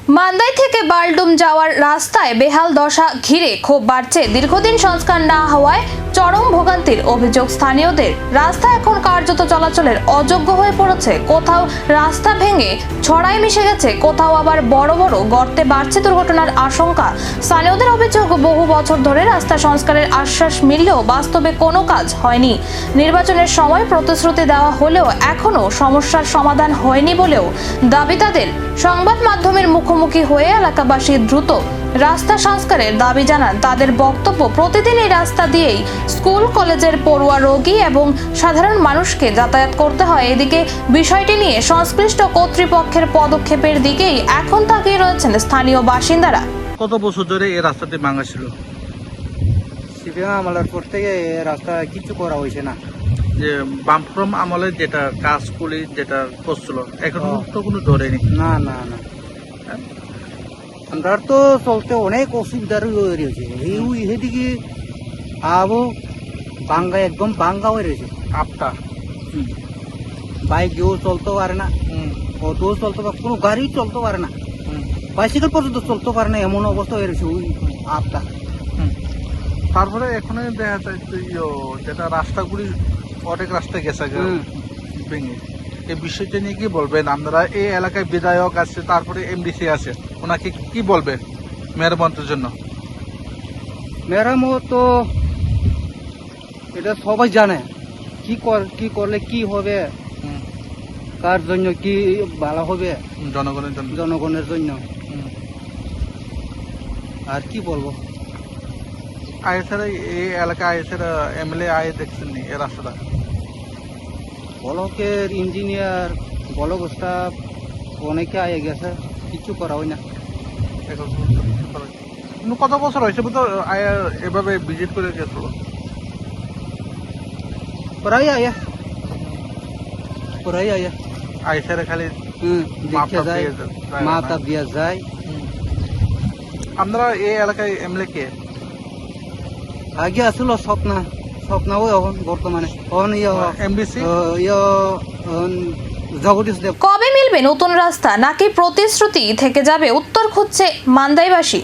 মান্দাই থেকে বালডুম যাওয়ার রাস্তায় বেহাল দশা ঘিরে ক্ষোভ বাড়ছে। দীর্ঘদিন সংস্কার না হওয়ায় চরম ভোগান্তির অভিযোগ স্থানীয়দের। রাস্তা এখন কার্যত চলাচলের অযোগ্য হয়ে পড়েছে। কোথাও রাস্তা ভেঙে ছড়ায় মিশে গেছে, কোথাও আবার বড় বড় গর্তে বাড়ছে দুর্ঘটনার আশঙ্কা। স্থানীয়দের অভিযোগ, বহু বছর ধরে রাস্তা সংস্কারের আশ্বাস মিললেও বাস্তবে কোনো কাজ হয়নি। নির্বাচনের সময় প্রতিশ্রুতি দেওয়া হলেও এখনো সমস্যার সমাধান হয়নি বলেও দাবি তাদের। সংবাদ মাধ্যমের মুখোমুখি হয়ে এলাকাবাসী দ্রুত রাস্তা সংস্কারের দাবি জানান। তাদের বক্তব্য, প্রতিদিন এই রাস্তা দিয়েই স্কুল কলেজের পড়ুয়া, রোগী এবং সাধারণ মানুষকে যাতায়াত করতে হয়। এদিকে বিষয়টি নিয়ে সংশ্লিষ্ট কর্তৃপক্ষের পদক্ষেপের দিকেই এখন তাকিয়ে রয়েছেন স্থানীয় বাসিন্দারা। কত বছর ধরে এই রাস্তাটি ভাঙা ছিল? সিপিএম আমলের পর থেকে রাস্তা কিছু করা হয়েছে না। যে বামফ্রম আমলে যেটা কাজ করি যেটা করছিল এখন তো কোনো ধরেনি। না না না, আমরা তো চলতে অনেক অসুবিধার রয়েছে। এইদিকে আবো বাঙ্গা, একদম বাঙ্গা হয়ে রয়েছে। আপটা বাইক যেও চলতে পারে না, অটো চলতে পারে, কোনো গাড়ি চলতে পারে না, বাইসাইকেল পর্যন্ত চলতে পারে না, এমন অবস্থা হয়ে রয়েছে ওই আপটা। তারপরে এখানে দেখা যায় যেটা রাস্তাগুলি অনেক রাস্তা গেছে ভেঙে। এই বিষয়টা নিয়ে কি বলবেন আপনারা? এই এলাকায় বিধায়ক আছে, তারপরে এমডিসি আছে, ওনাকে কি বলবেন মেরামতের জন্য? মেরামত তো এটা সবাই জানে, কি করলে কি হবে, কার জন্য কি ভালো হবে, জনগণের জন্য। আর কি বলবো, আয়েছেরা এই এলাকায় আয়েছেরা এমএলএ আয়ে দেখছেন নি এই রাস্তাটা? ব্লকের ইঞ্জিনিয়ার, ব্লক স্টাফ অনেকে আয়ে গেছে, কিছু করা হয় না। কত বছর হয়েছে বুঝতো এভাবে ভিজিট করে গেছিল? প্রায় আয়া আয়েছেরা খালি দেখে যায়, মাথা দিয়া যায়। আপনারা এই এলাকায় এমএলএ কে? আগে আসলো স্বপ্না ওই এখন বর্তমানে এমডিসি জগদীশ দেব। কবে মিলবে নতুন রাস্তা, নাকি প্রতিশ্রুতি থেকে যাবে? উত্তর খুঁজছে মান্দাইবাসী।